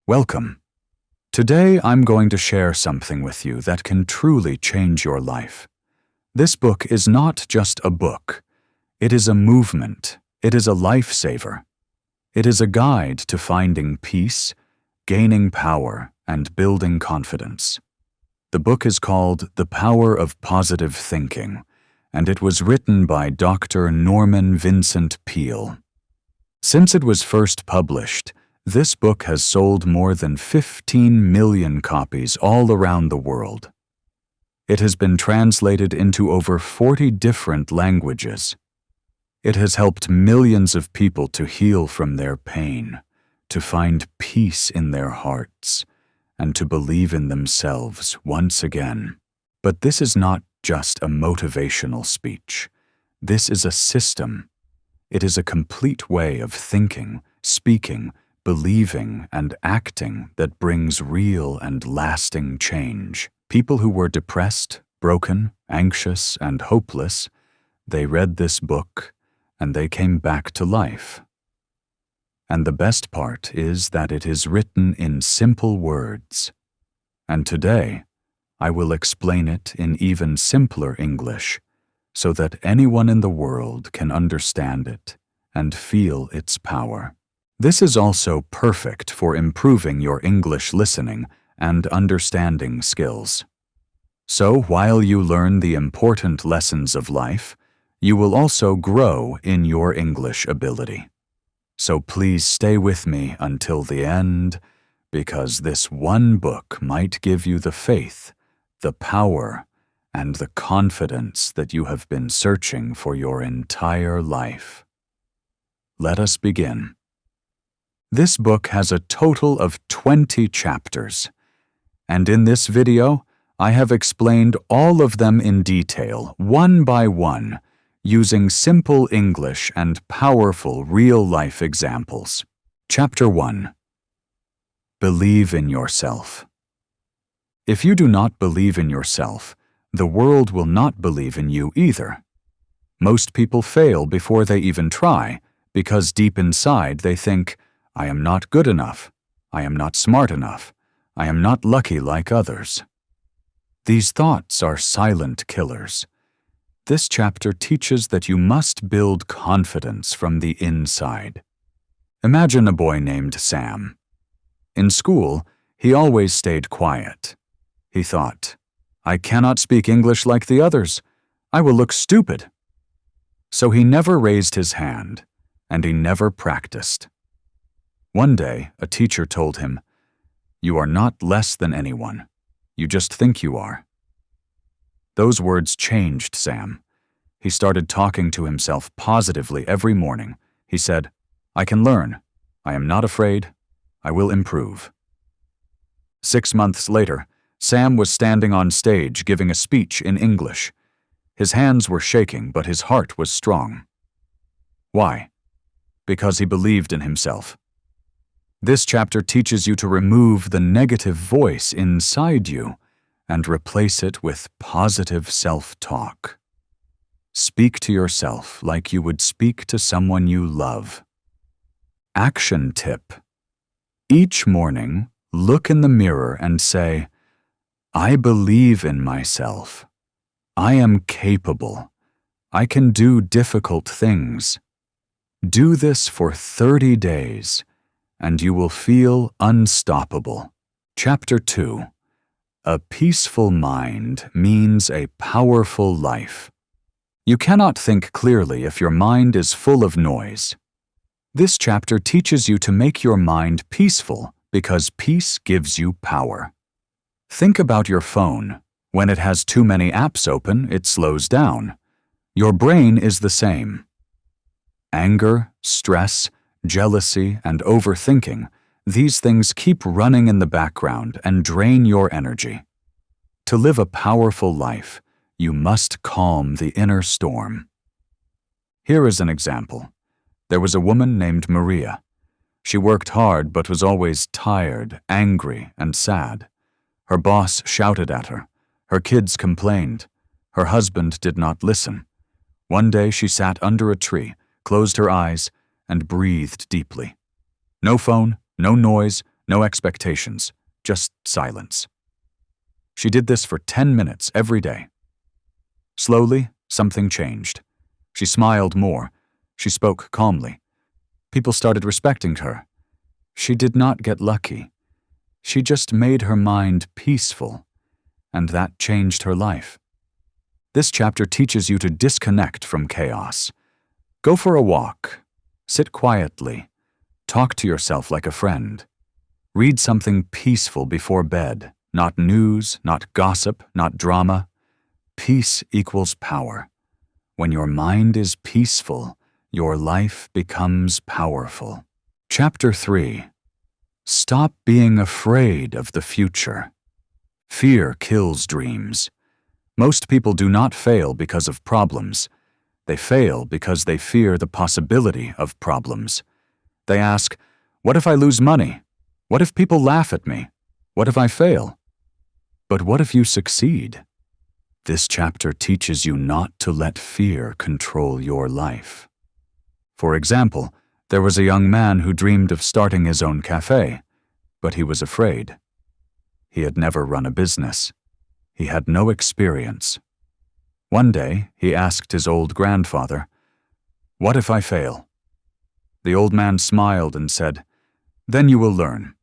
Welcome. Today I'm going to share something with you that can truly change your life. This book is not just a book. It is a movement. It is a lifesaver. It is a guide to finding peace, gaining power, and building confidence. The book is called The Power of Positive Thinking, and it was written by Dr. Norman Vincent Peale. Since it was first published, this book has sold more than 15 million copies all around the world. It has been translated into over 40 different languages. It has helped millions of people to heal from their pain, to find peace in their hearts, and to believe in themselves once again. But this is not just a motivational speech. This is a system. It is a complete way of thinking, speaking, believing, and acting that brings real and lasting change. People who were depressed, broken, anxious, and hopeless, they read this book and they came back to life. And the best part is that it is written in simple words. And today, I will explain it in even simpler English so that anyone in the world can understand it and feel its power. This is also perfect for improving your English listening and understanding skills. So while you learn the important lessons of life, you will also grow in your English ability. So please stay with me until the end, because this one book might give you the faith, the power, and the confidence that you have been searching for your entire life. Let us begin. This book has a total of 20 chapters, and in this video, I have explained all of them in detail, one by one, using simple English and powerful real-life examples. Chapter 1. Believe in yourself. If you do not believe in yourself, the world will not believe in you either. Most people fail before they even try, because deep inside they think, I am not good enough. I am not smart enough. I am not lucky like others. These thoughts are silent killers. This chapter teaches that you must build confidence from the inside. Imagine a boy named Sam. In school, he always stayed quiet. He thought, I cannot speak English like the others. I will look stupid. So he never raised his hand, and he never practiced. One day, a teacher told him, You are not less than anyone. You just think you are. Those words changed Sam. He started talking to himself positively every morning. He said, I can learn. I am not afraid. I will improve. 6 months later, Sam was standing on stage giving a speech in English. His hands were shaking, but his heart was strong. Why? Because he believed in himself. This chapter teaches you to remove the negative voice inside you and replace it with positive self-talk. Speak to yourself like you would speak to someone you love. Action tip. Each morning, look in the mirror and say, I believe in myself. I am capable. I can do difficult things. Do this for 30 days. And you will feel unstoppable. Chapter 2. A peaceful mind means a powerful life. You cannot think clearly if your mind is full of noise. This chapter teaches you to make your mind peaceful because peace gives you power. Think about your phone. When it has too many apps open, it slows down. Your brain is the same. Anger, stress, jealousy, and overthinking, these things keep running in the background and drain your energy. To live a powerful life, you must calm the inner storm. Here is an example. There was a woman named Maria. She worked hard but was always tired, angry, and sad. Her boss shouted at her. Her kids complained. Her husband did not listen. One day she sat under a tree, closed her eyes, and breathed deeply. No phone, no noise, No expectations, just silence. She did this for 10 minutes every day. Slowly, something changed. She smiled more. She spoke calmly. People started respecting her. She did not get lucky. She just made her mind peaceful, and that changed her life. This chapter teaches you to disconnect from chaos. Go for a walk. Sit quietly. Talk to yourself like a friend. Read something peaceful before bed. Not news, not gossip, not drama. Peace equals power. When your mind is peaceful, your life becomes powerful. Chapter 3. Stop being afraid of the future. Fear kills dreams. Most people do not fail because of problems. They fail because they fear the possibility of problems. They ask, what if I lose money? What if people laugh at me? What if I fail? But what if you succeed? This chapter teaches you not to let fear control your life. For example, there was a young man who dreamed of starting his own cafe, but he was afraid. He had never run a business. He had no experience. One day, he asked his old grandfather, "What if I fail?" The old man smiled and said, "Then you will learn.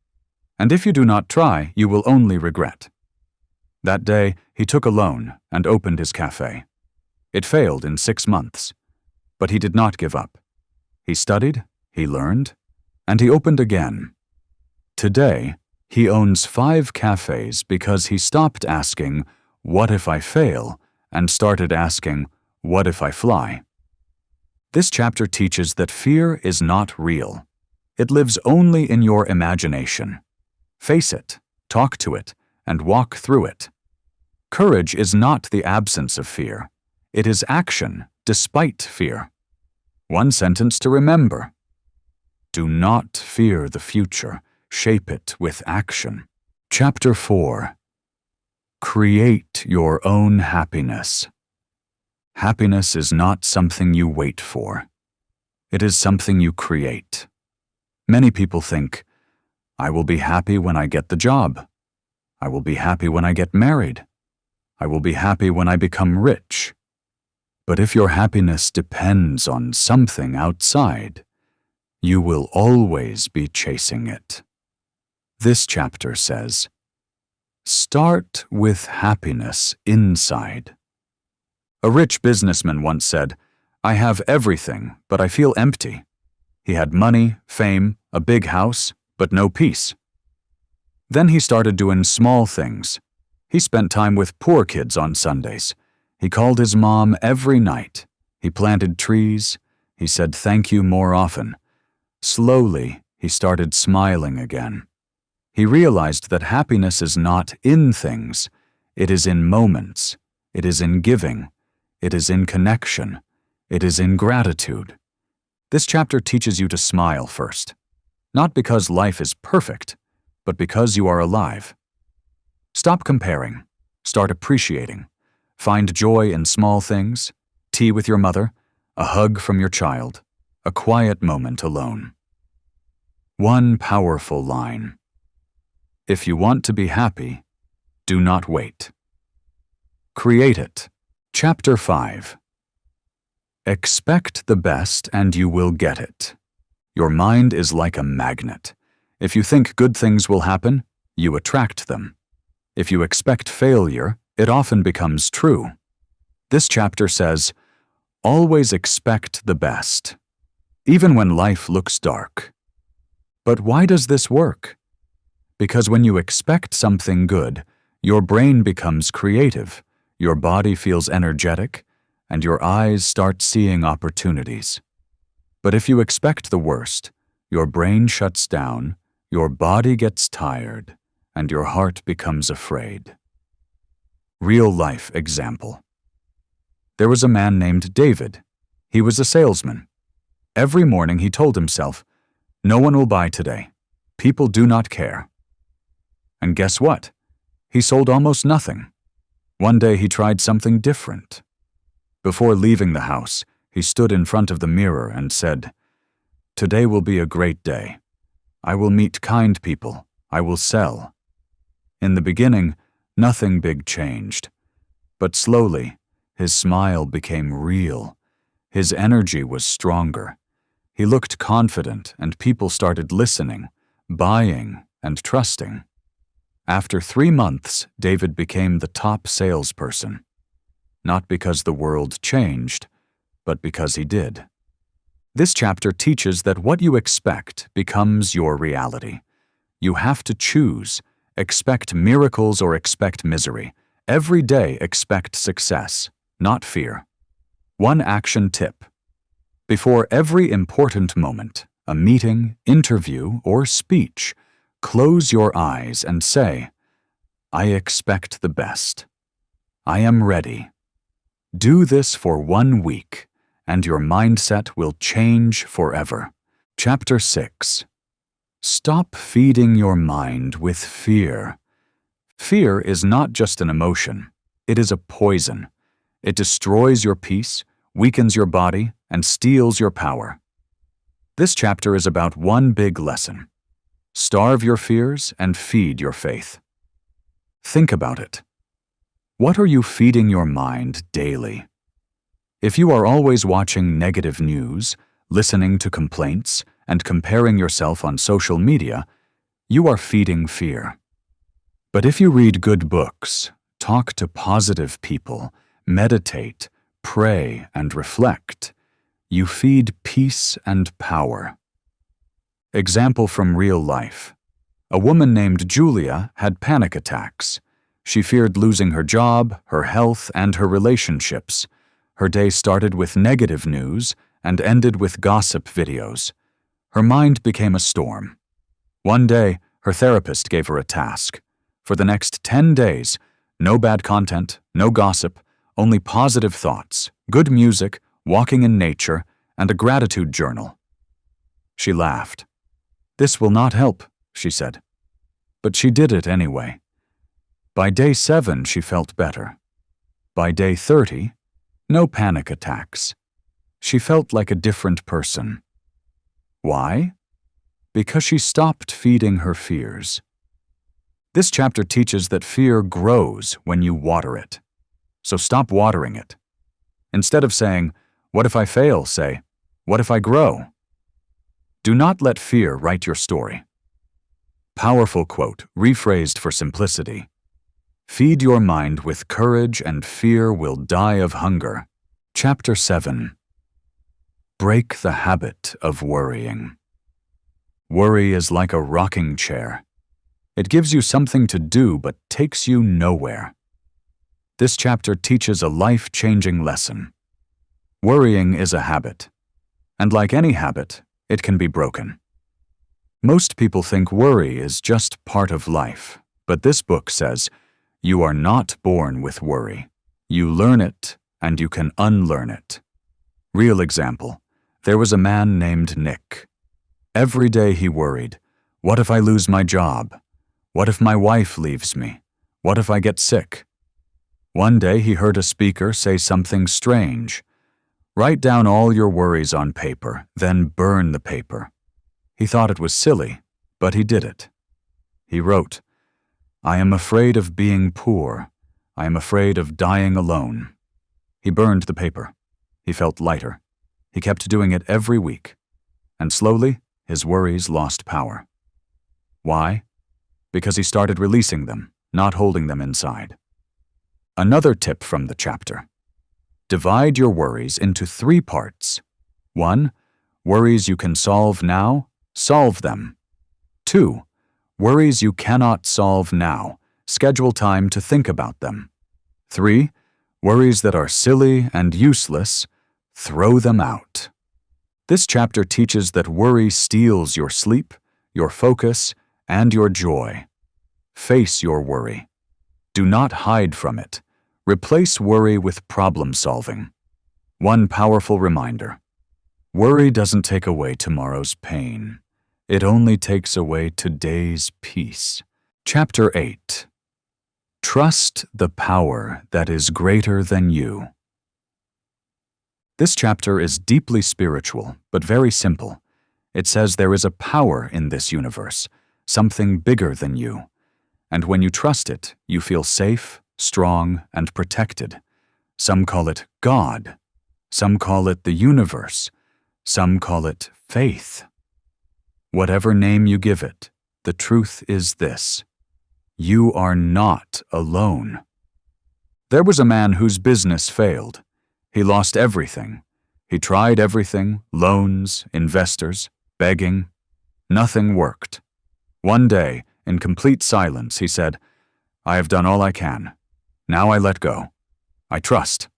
And if you do not try, you will only regret." That day, he took a loan and opened his cafe. It failed in 6 months, but he did not give up. He studied, he learned, and he opened again. Today, he owns 5 cafes because he stopped asking, "What if I fail?" and started asking, "What if I fly?" This chapter teaches that fear is not real. It lives only in your imagination. Face it, talk to it, and walk through it. Courage is not the absence of fear. It is action despite fear. One sentence to remember. Do not fear the future. Shape it with action. Chapter 4. Create your own happiness. Happiness is not something you wait for. It is something you create. Many people think, I will be happy when I get the job. I will be happy when I get married. I will be happy when I become rich. But if your happiness depends on something outside, you will always be chasing it. This chapter says, start with happiness inside. A rich businessman once said, I have everything, but I feel empty. He had money, fame, a big house, but no peace. Then he started doing small things. He spent time with poor kids on Sundays. He called his mom every night. He planted trees. He said thank you more often. Slowly, he started smiling again. He realized that happiness is not in things. It is in moments. It is in giving. It is in connection. It is in gratitude. This chapter teaches you to smile first. Not because life is perfect, but because you are alive. Stop comparing. Start appreciating. Find joy in small things, tea with your mother, a hug from your child, a quiet moment alone. One powerful line. If you want to be happy, do not wait. Create it. Chapter 5. Expect the best and you will get it. Your mind is like a magnet. If you think good things will happen, you attract them. If you expect failure, it often becomes true. This chapter says, always expect the best, even when life looks dark. But why does this work? Because when you expect something good, your brain becomes creative, your body feels energetic, and your eyes start seeing opportunities. But if you expect the worst, your brain shuts down, your body gets tired, and your heart becomes afraid. Real-life example. There was a man named David. He was a salesman. Every morning he told himself, no one will buy today. People do not care. And guess what? He sold almost nothing. One day he tried something different. Before leaving the house, he stood in front of the mirror and said, today will be a great day. I will meet kind people. I will sell. In the beginning, nothing big changed. But slowly, his smile became real. His energy was stronger. He looked confident, and people started listening, buying, and trusting. After 3 months, David became the top salesperson. Not because the world changed, but because he did. This chapter teaches that what you expect becomes your reality. You have to choose. Expect miracles or expect misery. Every day expect success, not fear. One action tip. Before every important moment, a meeting, interview, or speech, close your eyes and say, I expect the best. I am ready. Do this for 1 week, and your mindset will change forever. Chapter 6. Stop feeding your mind with fear. Fear is not just an emotion. It is a poison. It destroys your peace, weakens your body, and steals your power. This chapter is about one big lesson. Starve your fears and feed your faith. Think about it. What are you feeding your mind daily? If you are always watching negative news, listening to complaints, and comparing yourself on social media, you are feeding fear. But if you read good books, talk to positive people, meditate, pray, and reflect, you feed peace and power. Example from real life. A woman named Julia had panic attacks. She feared losing her job, her health, and her relationships. Her day started with negative news and ended with gossip videos. Her mind became a storm. One day, her therapist gave her a task. For the next 10 days, no bad content, no gossip, only positive thoughts, good music, walking in nature, and a gratitude journal. She laughed. This will not help, she said. But she did it anyway. By day 7, she felt better. By day 30, no panic attacks. She felt like a different person. Why? Because she stopped feeding her fears. This chapter teaches that fear grows when you water it. So stop watering it. Instead of saying, what if I fail, say, what if I grow? Do not let fear write your story. Powerful quote, rephrased for simplicity. Feed your mind with courage and fear will die of hunger. Chapter 7. Break the habit of worrying. Worry is like a rocking chair. It gives you something to do but takes you nowhere. This chapter teaches a life-changing lesson. Worrying is a habit. And like any habit, it can be broken. Most people think worry is just part of life, but this book says, you are not born with worry. You learn it, and you can unlearn it. Real example. There was a man named Nick. Every day he worried, what if I lose my job? What if my wife leaves me? What if I get sick? One day he heard a speaker say something strange. Write down all your worries on paper, then burn the paper. He thought it was silly, but he did it. He wrote, I am afraid of being poor. I am afraid of dying alone. He burned the paper. He felt lighter. He kept doing it every week. And slowly, his worries lost power. Why? Because he started releasing them, not holding them inside. Another tip from the chapter. Divide your worries into 3 parts. 1. Worries you can solve now, solve them. 2. Worries you cannot solve now, schedule time to think about them. 3. Worries that are silly and useless, throw them out. This chapter teaches that worry steals your sleep, your focus, and your joy. Face your worry. Do not hide from it. Replace worry with problem solving. One powerful reminder. Worry doesn't take away tomorrow's pain. It only takes away today's peace. Chapter 8. Trust the power that is greater than you. This chapter is deeply spiritual, but very simple. It says there is a power in this universe, something bigger than you. And when you trust it, you feel safe, strong, and protected. Some call it God. Some call it the universe. Some call it faith. Whatever name you give it, the truth is this: you are not alone. There was a man whose business failed. He lost everything. He tried everything: loans, investors, begging. Nothing worked. One day, in complete silence, he said, "I have done all I can. Now I let go. I trust."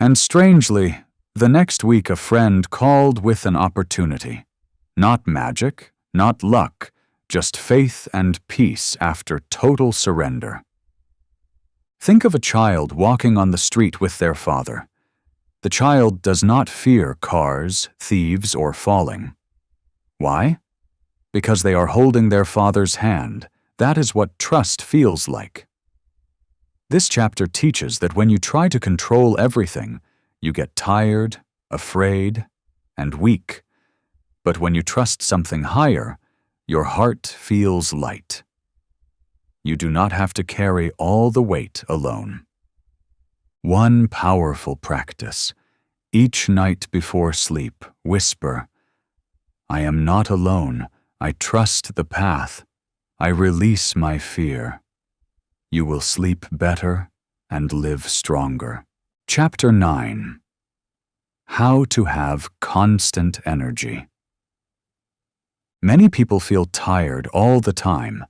And strangely, the next week a friend called with an opportunity. Not magic, not luck, just faith and peace after total surrender. Think of a child walking on the street with their father. The child does not fear cars, thieves, or falling. Why? Because they are holding their father's hand. That is what trust feels like. This chapter teaches that when you try to control everything, you get tired, afraid, and weak. But when you trust something higher, your heart feels light. You do not have to carry all the weight alone. One powerful practice. Each night before sleep, whisper, "I am not alone. I trust the path. I release my fear." You will sleep better and live stronger. Chapter 9. How to have constant energy. Many people feel tired all the time,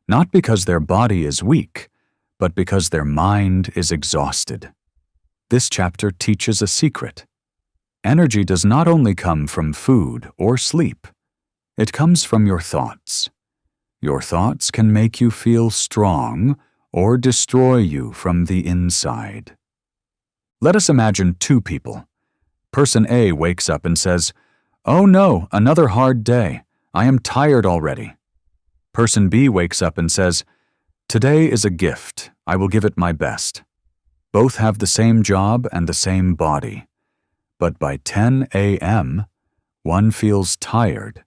not because their body is weak, but because their mind is exhausted. This chapter teaches a secret. Energy does not only come from food or sleep. It comes from your thoughts. Your thoughts can make you feel strong or destroy you from the inside. Let us imagine two people. Person A wakes up and says, "Oh no, another hard day. I am tired already." Person B wakes up and says, "Today is a gift. I will give it my best." Both have the same job and the same body. But by 10 a.m., one feels tired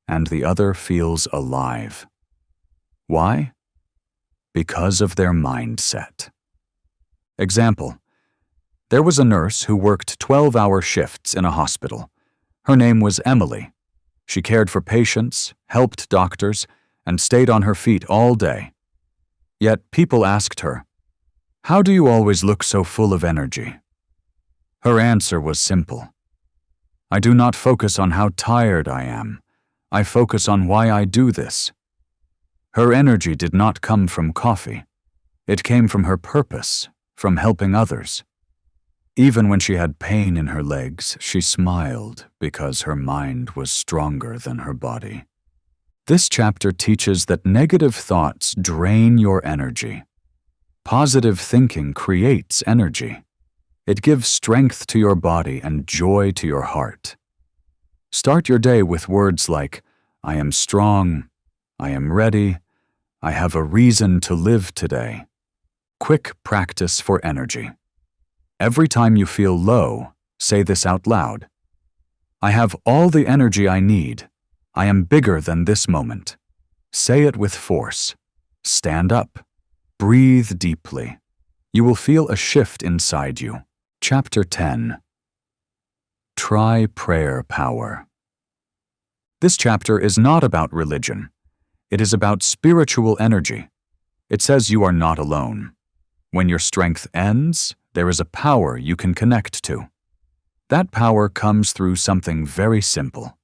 and the other feels alive. Why? Because of their mindset. Example: there was a nurse who worked 12-hour shifts in a hospital. Her name was Emily. She cared for patients, helped doctors, and stayed on her feet all day. Yet people asked her, "How do you always look so full of energy?" Her answer was simple: "I do not focus on how tired I am. I focus on why I do this." Her energy did not come from coffee. It came from her purpose, from helping others. Even when she had pain in her legs, she smiled because her mind was stronger than her body. This chapter teaches that negative thoughts drain your energy. Positive thinking creates energy. It gives strength to your body and joy to your heart. Start your day with words like, "I am strong," "I am ready," "I have a reason to live today." Quick practice for energy. Every time you feel low, say this out loud: "I have all the energy I need. I am bigger than this moment." Say it with force. Stand up. Breathe deeply. You will feel a shift inside you. Chapter 10. Try prayer power. This chapter is not about religion. It is about spiritual energy. It says you are not alone. When your strength ends, there is a power you can connect to. That power comes through something very simple: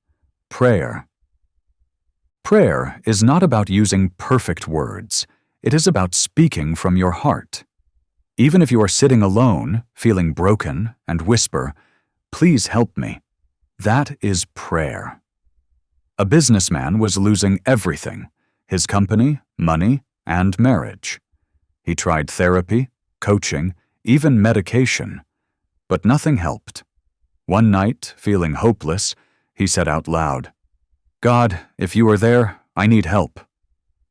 prayer. Prayer is not about using perfect words. It is about speaking from your heart. Even if you are sitting alone, feeling broken, and whisper, "Please help me," that is prayer. A businessman was losing everything: his company, money, and marriage. He tried therapy, coaching, even medication, but nothing helped. One night, feeling hopeless, he said out loud, "God, if you are there, I need help."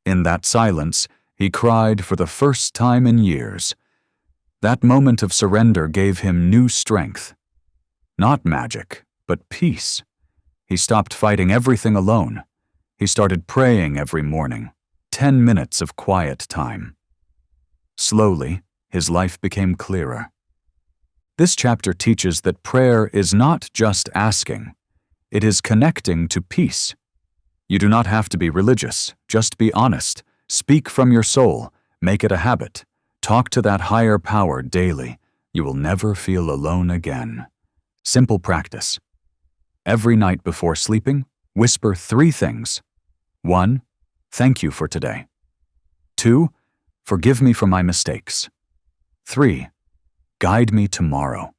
In that silence, he cried for the first time in years. That moment of surrender gave him new strength. Not magic, but peace. He stopped fighting everything alone. He started praying every morning, 10 minutes of quiet time. Slowly, his life became clearer. This chapter teaches that prayer is not just asking, it is connecting to peace. You do not have to be religious, just be honest, speak from your soul, make it a habit, talk to that higher power daily. You will never feel alone again. Simple practice. Every night before sleeping, whisper 3 things. 1. Thank you for today. 2. Forgive me for my mistakes. 3. Guide me tomorrow.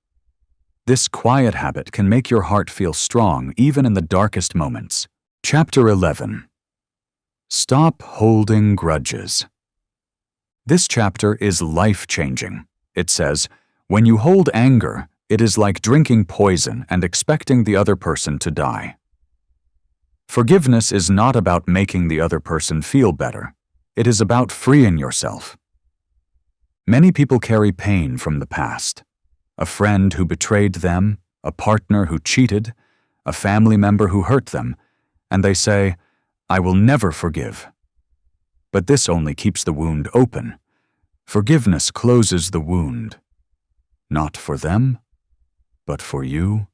This quiet habit can make your heart feel strong even in the darkest moments. Chapter 11. Stop holding grudges. This chapter is life-changing. It says, when you hold anger, it is like drinking poison and expecting the other person to die. Forgiveness is not about making the other person feel better. It is about freeing yourself. Many people carry pain from the past. A friend who betrayed them, a partner who cheated, a family member who hurt them, and they say, I will never forgive. But this only keeps the wound open. Forgiveness closes the wound. Not for them, but for you.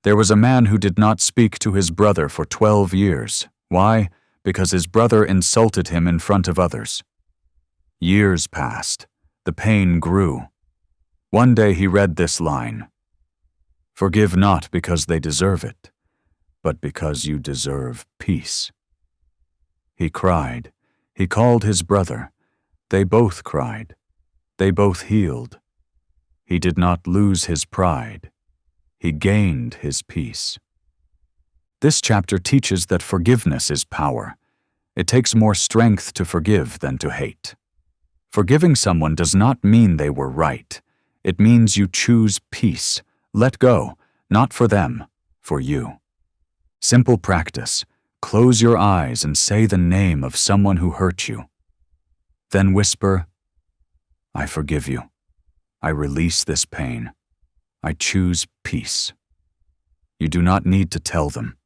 There was a man who did not speak to his brother for 12 years. Why? Because his brother insulted him in front of others. Years passed. The pain grew. One day he read this line, forgive not because they deserve it, but because you deserve peace. He cried. He called his brother. They both cried. They both healed. He did not lose his pride. He gained his peace. This chapter teaches that forgiveness is power. It takes more strength to forgive than to hate. Forgiving someone does not mean they were right. It means you choose peace. Let go, not for them, for you. Simple practice. Close your eyes and say the name of someone who hurt you. Then whisper, I forgive you. I release this pain. I choose peace. You do not need to tell them.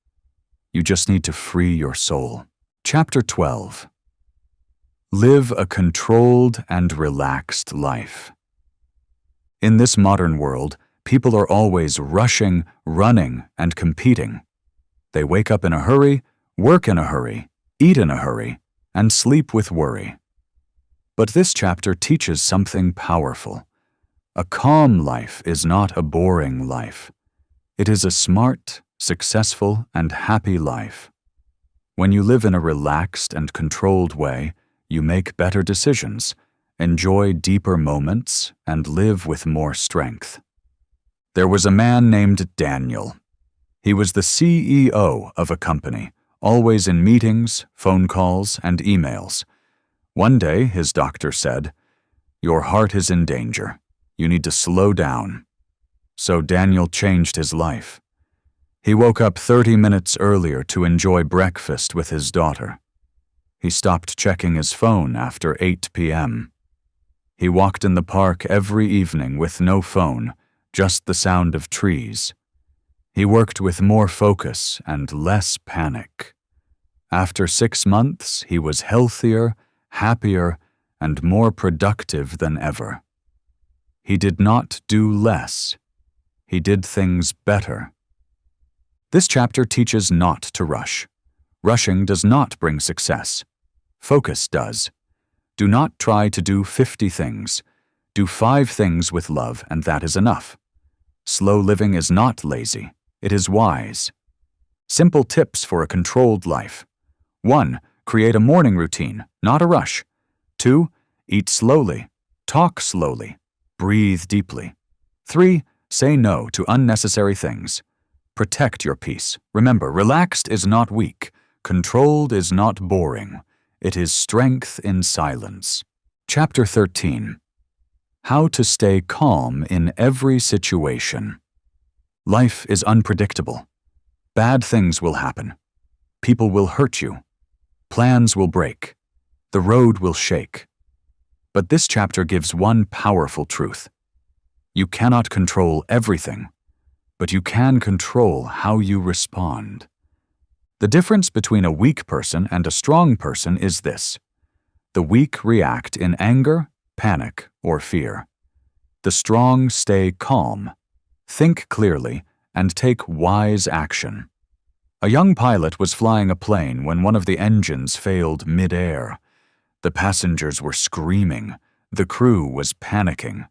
You just need to free your soul. Chapter 12. Live a controlled and relaxed life. In this modern world, people are always rushing, running, and competing. They wake up in a hurry, work in a hurry, eat in a hurry, and sleep with worry. But this chapter teaches something powerful. A calm life is not a boring life. It is a smart, successful, and happy life. When you live in a relaxed and controlled way, you make better decisions, enjoy deeper moments, and live with more strength. There was a man named Daniel. He was the CEO of a company, always in meetings, phone calls, and emails. One day, his doctor said, "Your heart is in danger. You need to slow down." So Daniel changed his life. He woke up 30 minutes earlier to enjoy breakfast with his daughter. He stopped checking his phone after 8 p.m. He walked in the park every evening with no phone, just the sound of trees. He worked with more focus and less panic. After 6 months, he was healthier, happier, and more productive than ever. He did not do less. He did things better. This chapter teaches not to rush. Rushing does not bring success. Focus does. Do not try to do 50 things. Do 5 things with love, and that is enough. Slow living is not lazy. It is wise. Simple tips for a controlled life. 1. Create a morning routine, not a rush. 2. Eat slowly. Talk slowly. Breathe deeply. 3. Say no to unnecessary things. Protect your peace. Remember, relaxed is not weak. Controlled is not boring. It is strength in silence. Chapter 13. How to stay calm in every situation. Life is unpredictable. Bad things will happen. People will hurt you. Plans will break. The road will shake. But this chapter gives one powerful truth. You cannot control everything, but you can control how you respond. The difference between a weak person and a strong person is this. The weak react in anger, panic, or fear. The strong stay calm, think clearly, and take wise action. A young pilot was flying a plane when one of the engines failed mid-air. The passengers were screaming. The crew was panicking.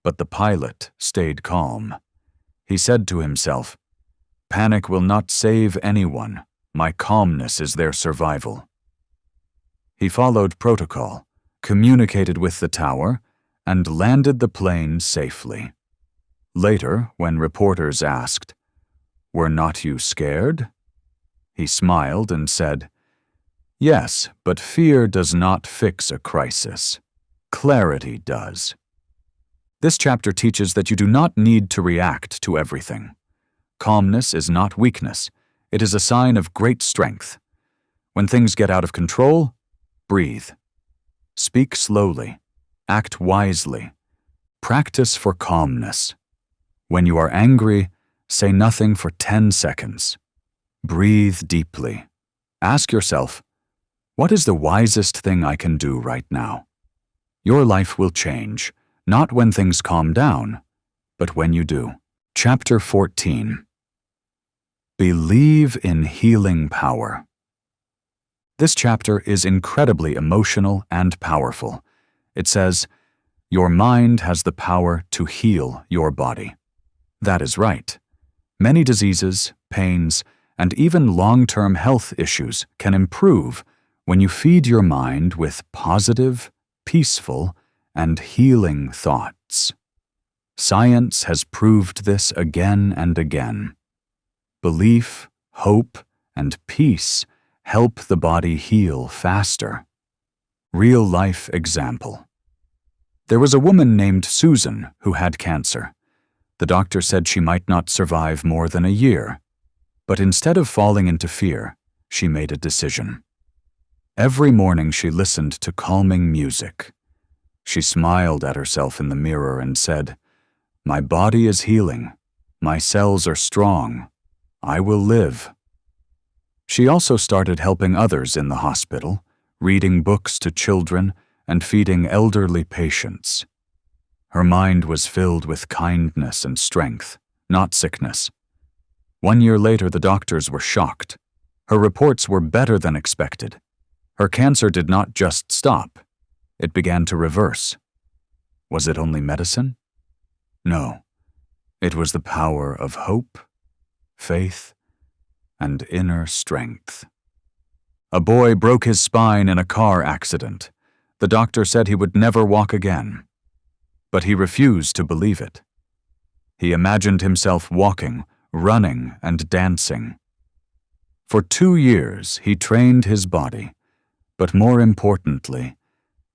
But the pilot stayed calm. He said to himself, "Panic will not save anyone. My calmness is their survival." He followed protocol, communicated with the tower, and landed the plane safely. Later, when reporters asked, "Were not you scared?" he smiled and said, "Yes, but fear does not fix a crisis. Clarity does." This chapter teaches that you do not need to react to everything. Calmness is not weakness. It is a sign of great strength. When things get out of control, breathe. Speak slowly. Act wisely. Practice for calmness. When you are angry, say nothing for 10 seconds. Breathe deeply. Ask yourself, what is the wisest thing I can do right now? Your life will change, not when things calm down, but when you do. Chapter 14. Believe in healing power. This chapter is incredibly emotional and powerful. It says, your mind has the power to heal your body. That is right. Many diseases, pains, and even long-term health issues can improve when you feed your mind with positive, peaceful, and healing thoughts. Science has proved this again and again. Belief, hope, and peace help the body heal faster. Real-life example. There was a woman named Susan who had cancer. The doctor said she might not survive more than a year. But instead of falling into fear, she made a decision. Every morning she listened to calming music. She smiled at herself in the mirror and said, "My body is healing. My cells are strong. I will live." She also started helping others in the hospital, reading books to children, and feeding elderly patients. Her mind was filled with kindness and strength, not sickness. 1 year later, the doctors were shocked. Her reports were better than expected. Her cancer did not just stop. It began to reverse. Was it only medicine? No. It was the power of hope, faith, and inner strength. A boy broke his spine in a car accident. The doctor said he would never walk again. But he refused to believe it. He imagined himself walking, running, and dancing. For 2 years, he trained his body, but more importantly,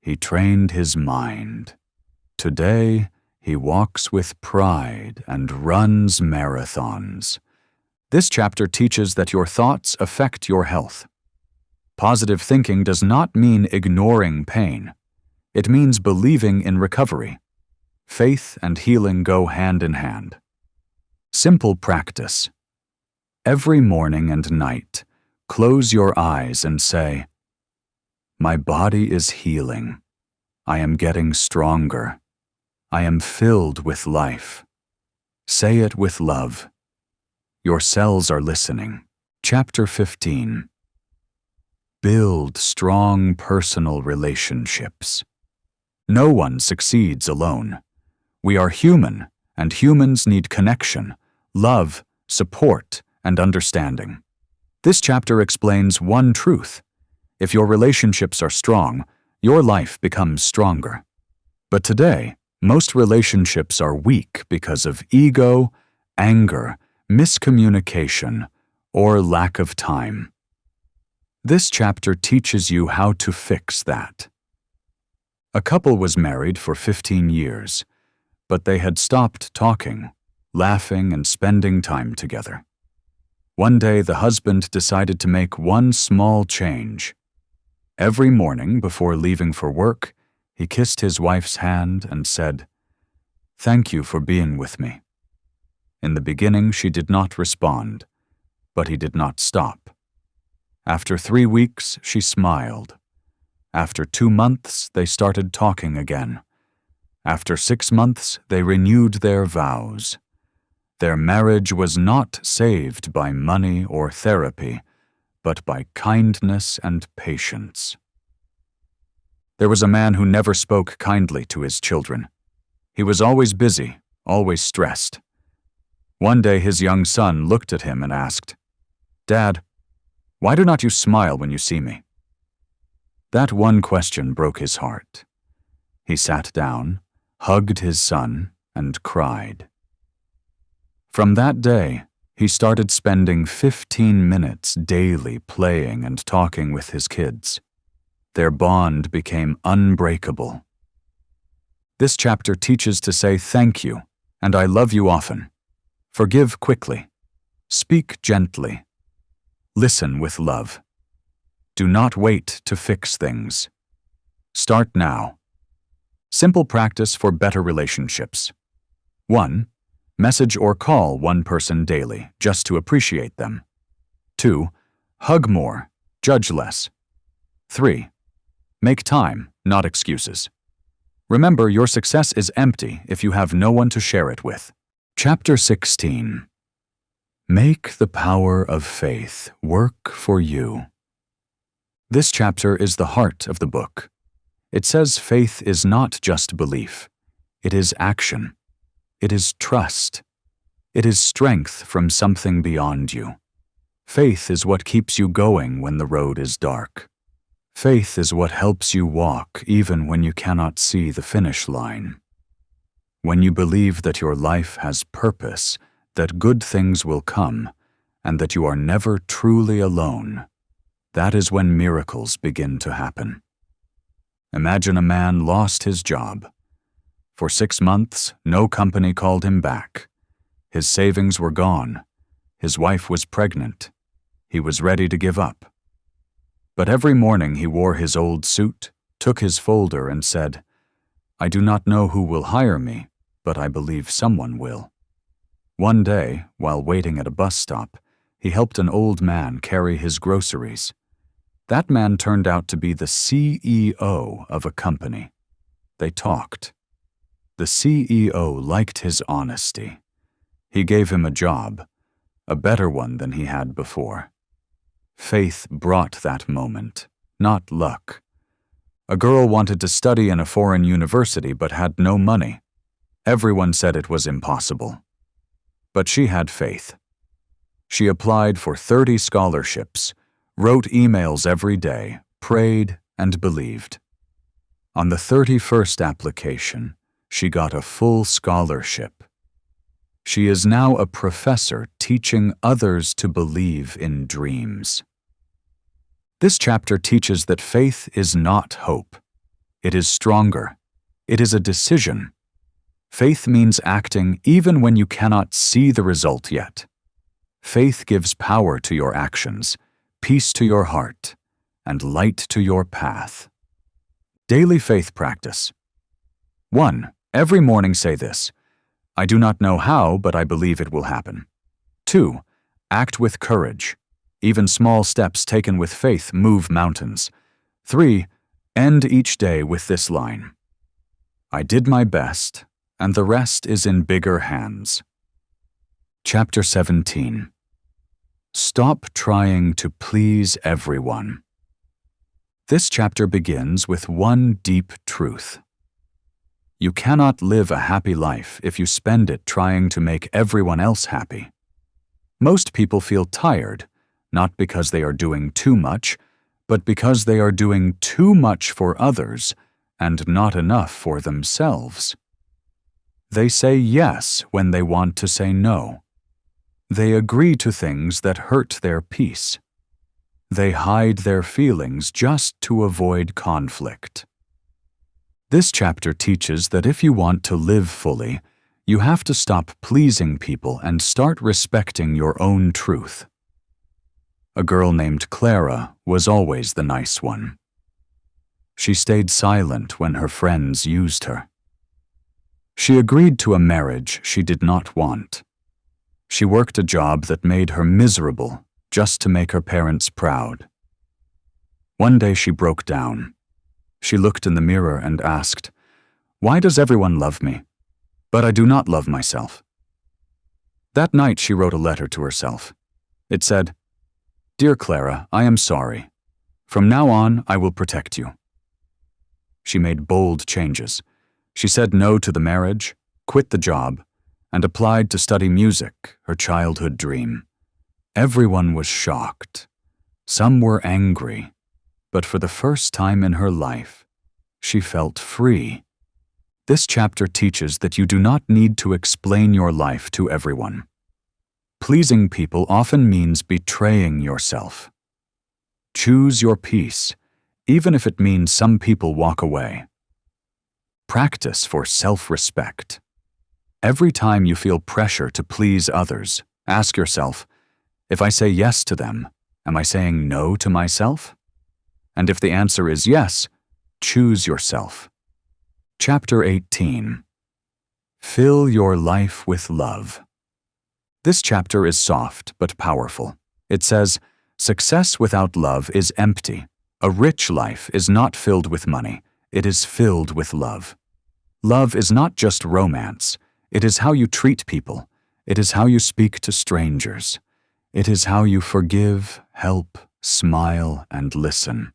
he trained his mind. Today, he walks with pride and runs marathons. This chapter teaches that your thoughts affect your health. Positive thinking does not mean ignoring pain. It means believing in recovery. Faith and healing go hand in hand. Simple practice. Every morning and night, close your eyes and say, "My body is healing. I am getting stronger. I am filled with life." Say it with love. Your cells are listening. Chapter 15. Build strong personal relationships. No one succeeds alone. We are human, and humans need connection, love, support, and understanding. This chapter explains one truth. If your relationships are strong, your life becomes stronger. But today, most relationships are weak because of ego, anger, miscommunication, or lack of time. This chapter teaches you how to fix that. A couple was married for 15 years, but they had stopped talking, laughing, and spending time together. One day, the husband decided to make one small change. Every morning before leaving for work, he kissed his wife's hand and said, "Thank you for being with me." In the beginning, she did not respond, but he did not stop. After 3 weeks, she smiled. After 2 months, they started talking again. After 6 months, they renewed their vows. Their marriage was not saved by money or therapy, but by kindness and patience. There was a man who never spoke kindly to his children. He was always busy, always stressed. One day his young son looked at him and asked, "Dad, why do not you smile when you see me?" That one question broke his heart. He sat down, hugged his son, and cried. From that day, he started spending 15 minutes daily playing and talking with his kids. Their bond became unbreakable. This chapter teaches to say thank you and I love you often. Forgive quickly. Speak gently. Listen with love. Do not wait to fix things. Start now. Simple practice for better relationships. 1. Message or call one person daily, just to appreciate them. 2. Hug more, judge less. 3. Make time, not excuses. Remember, your success is empty if you have no one to share it with. Chapter 16. Make the power of faith work for you. This chapter is the heart of the book. It says faith is not just belief. It is action. It is trust. It is strength from something beyond you. Faith is what keeps you going when the road is dark. Faith is what helps you walk even when you cannot see the finish line. When you believe that your life has purpose, that good things will come, and that you are never truly alone, that is when miracles begin to happen. Imagine a man lost his job. For 6 months, no company called him back. His savings were gone. His wife was pregnant. He was ready to give up. But every morning he wore his old suit, took his folder and said, "I do not know who will hire me, but I believe someone will." One day, while waiting at a bus stop, he helped an old man carry his groceries. That man turned out to be the CEO of a company. They talked. The CEO liked his honesty. He gave him a job, a better one than he had before. Faith brought that moment, not luck. A girl wanted to study in a foreign university but had no money. Everyone said it was impossible. But she had faith. She applied for 30 scholarships, wrote emails every day, prayed, and believed. On the 31st application, she got a full scholarship. She is now a professor teaching others to believe in dreams. This chapter teaches that faith is not hope. It is stronger. It is a decision. Faith means acting even when you cannot see the result yet. Faith gives power to your actions, peace to your heart, and light to your path. Daily faith practice. 1. Every morning say this: I do not know how, but I believe it will happen. 2. Act with courage. Even small steps taken with faith move mountains. 3. End each day with this line: I did my best, and the rest is in bigger hands. Chapter 17. Stop trying to please everyone. This chapter begins with one deep truth. You cannot live a happy life if you spend it trying to make everyone else happy. Most people feel tired, not because they are doing too much, but because they are doing too much for others and not enough for themselves. They say yes when they want to say no. They agree to things that hurt their peace. They hide their feelings just to avoid conflict. This chapter teaches that if you want to live fully, you have to stop pleasing people and start respecting your own truth. A girl named Clara was always the nice one. She stayed silent when her friends used her. She agreed to a marriage she did not want. She worked a job that made her miserable just to make her parents proud. One day she broke down. She looked in the mirror and asked, "Why does everyone love me? But I do not love myself." That night she wrote a letter to herself. It said, "Dear Clara, I am sorry. From now on, I will protect you." She made bold changes. She said no to the marriage, quit the job, and applied to study music, her childhood dream. Everyone was shocked. Some were angry. But for the first time in her life, she felt free. This chapter teaches that you do not need to explain your life to everyone. Pleasing people often means betraying yourself. Choose your peace, even if it means some people walk away. Practice for self-respect. Every time you feel pressure to please others, ask yourself, if I say yes to them, am I saying no to myself? And if the answer is yes, choose yourself. Chapter 18. Fill your life with love. This chapter is soft but powerful. It says, success without love is empty. A rich life is not filled with money. It is filled with love. Love is not just romance. It is how you treat people. It is how you speak to strangers. It is how you forgive, help, smile, and listen.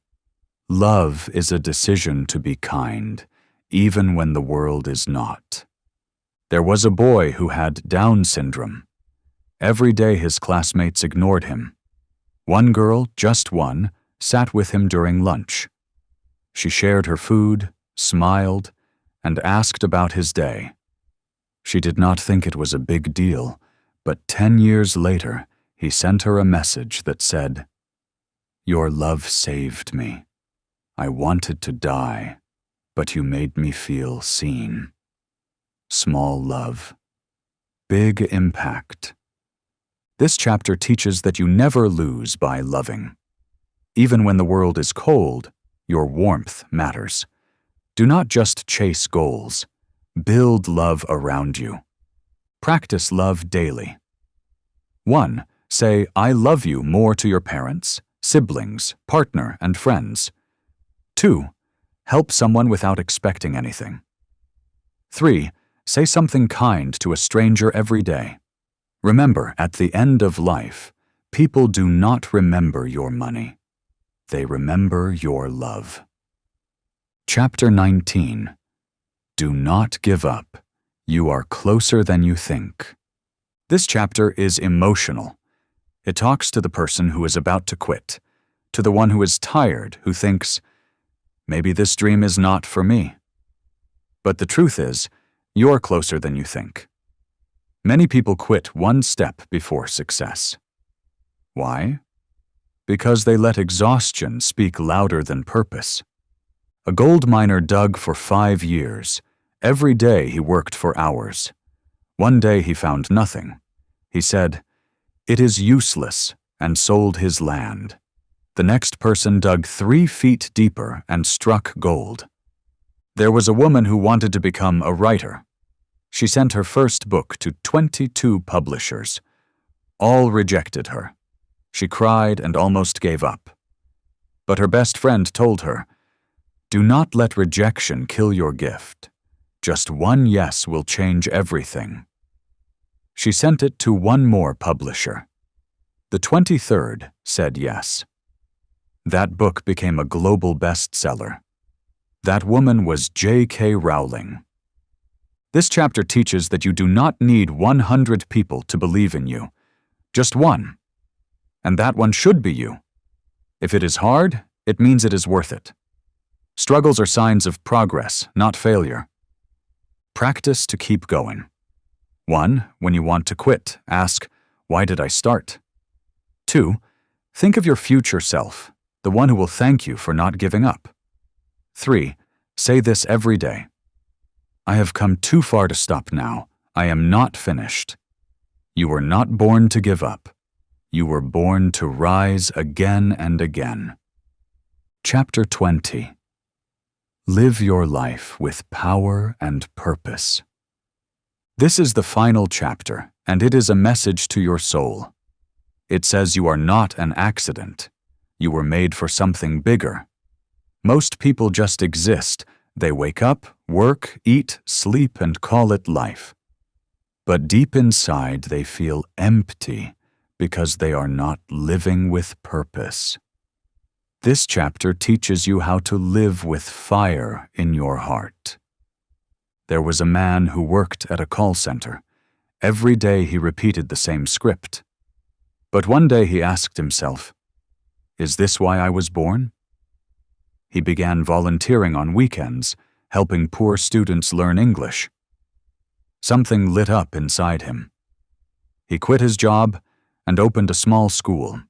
Love is a decision to be kind, even when the world is not. There was a boy who had Down syndrome. Every day his classmates ignored him. One girl, just one, sat with him during lunch. She shared her food, smiled, and asked about his day. She did not think it was a big deal, but 10 years later, he sent her a message that said, "Your love saved me. I wanted to die, but you made me feel seen." Small love. Big impact. This chapter teaches that you never lose by loving. Even when the world is cold, your warmth matters. Do not just chase goals. Build love around you. Practice love daily. 1. Say, "I love you" more to your parents, siblings, partner, and friends. 2. Help someone without expecting anything. 3. Say something kind to a stranger every day. Remember, at the end of life, people do not remember your money. They remember your love. Chapter 19. Do not give up. You are closer than you think. This chapter is emotional. It talks to the person who is about to quit, to the one who is tired, who thinks, maybe this dream is not for me. But the truth is, you're closer than you think. Many people quit one step before success. Why? Because they let exhaustion speak louder than purpose. A gold miner dug for 5 years. Every day he worked for hours. One day he found nothing. He said, "It is useless," and sold his land. The next person dug 3 feet deeper and struck gold. There was a woman who wanted to become a writer. She sent her first book to 22 publishers. All rejected her. She cried and almost gave up. But her best friend told her, "Do not let rejection kill your gift. Just one yes will change everything." She sent it to one more publisher. The 23rd said yes. That book became a global bestseller. That woman was J.K. Rowling. This chapter teaches that you do not need 100 people to believe in you. Just one. And that one should be you. If it is hard, it means it is worth it. Struggles are signs of progress, not failure. Practice to keep going. 1. When you want to quit, ask, "Why did I start?" 2. Think of your future self, the one who will thank you for not giving up. 3. Say this every day. "I have come too far to stop now. I am not finished." You were not born to give up. You were born to rise again and again. Chapter 20. Live your life with power and purpose. This is the final chapter, and it is a message to your soul. It says you are not an accident. You were made for something bigger. Most people just exist. They wake up, work, eat, sleep, and call it life. But deep inside, they feel empty because they are not living with purpose. This chapter teaches you how to live with fire in your heart. There was a man who worked at a call center. Every day he repeated the same script. But one day he asked himself, "Is this why I was born?" He began volunteering on weekends, helping poor students learn English. Something lit up inside him. He quit his job and opened a small school.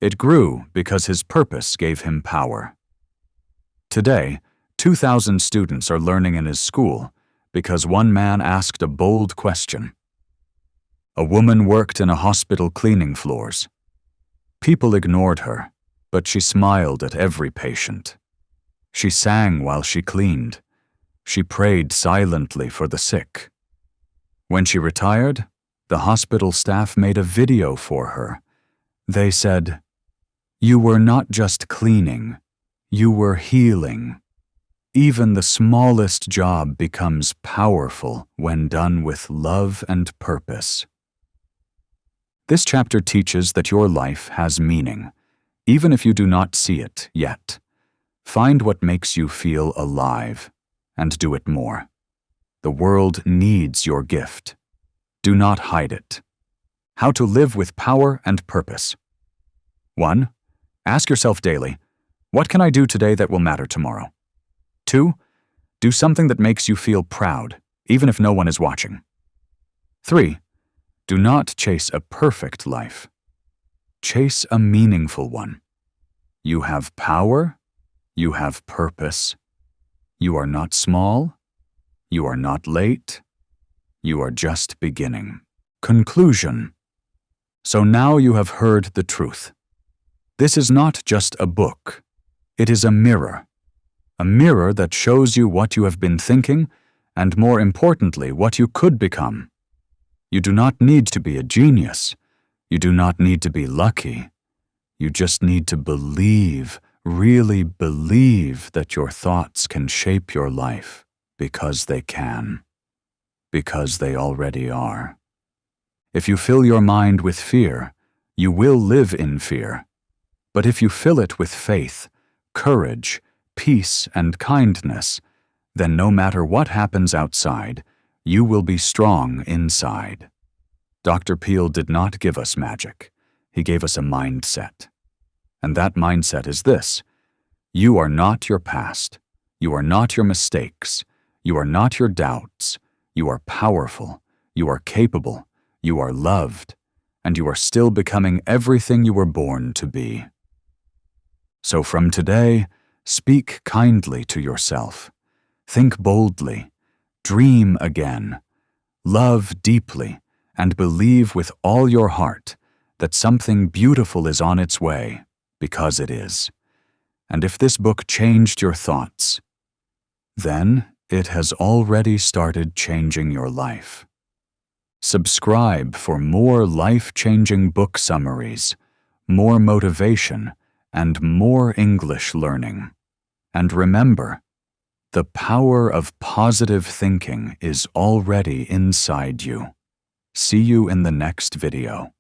It grew because his purpose gave him power. Today, 2,000 students are learning in his school because one man asked a bold question. A woman worked in a hospital cleaning floors. People ignored her, but she smiled at every patient. She sang while she cleaned. She prayed silently for the sick. When she retired, the hospital staff made a video for her. They said, "You were not just cleaning, you were healing." Even the smallest job becomes powerful when done with love and purpose. This chapter teaches that your life has meaning, even if you do not see it yet. Find what makes you feel alive, and do it more. The world needs your gift. Do not hide it. How to live with power and purpose. 1. Ask yourself daily, what can I do today that will matter tomorrow? 2. Do something that makes you feel proud, even if no one is watching. 3. Do not chase a perfect life. Chase a meaningful one. You have power. You have purpose. You are not small. You are not late. You are just beginning. Conclusion. So now you have heard the truth. This is not just a book. It is a mirror. A mirror that shows you what you have been thinking and, more importantly, what you could become. You do not need to be a genius. You do not need to be lucky. You just need to believe, really believe that your thoughts can shape your life, because they can. Because they already are. If you fill your mind with fear, you will live in fear. But if you fill it with faith, courage, peace, and kindness, then no matter what happens outside, you will be strong inside. Dr. Peale did not give us magic. He gave us a mindset. And that mindset is this: you are not your past. You are not your mistakes. You are not your doubts. You are powerful. You are capable. You are loved. And you are still becoming everything you were born to be. So from today, speak kindly to yourself. Think boldly. Dream again. Love deeply, and believe with all your heart that something beautiful is on its way, because it is. And if this book changed your thoughts, then it has already started changing your life. Subscribe for more life-changing book summaries, more motivation, and more English learning. And remember, the power of positive thinking is already inside you. See you in the next video.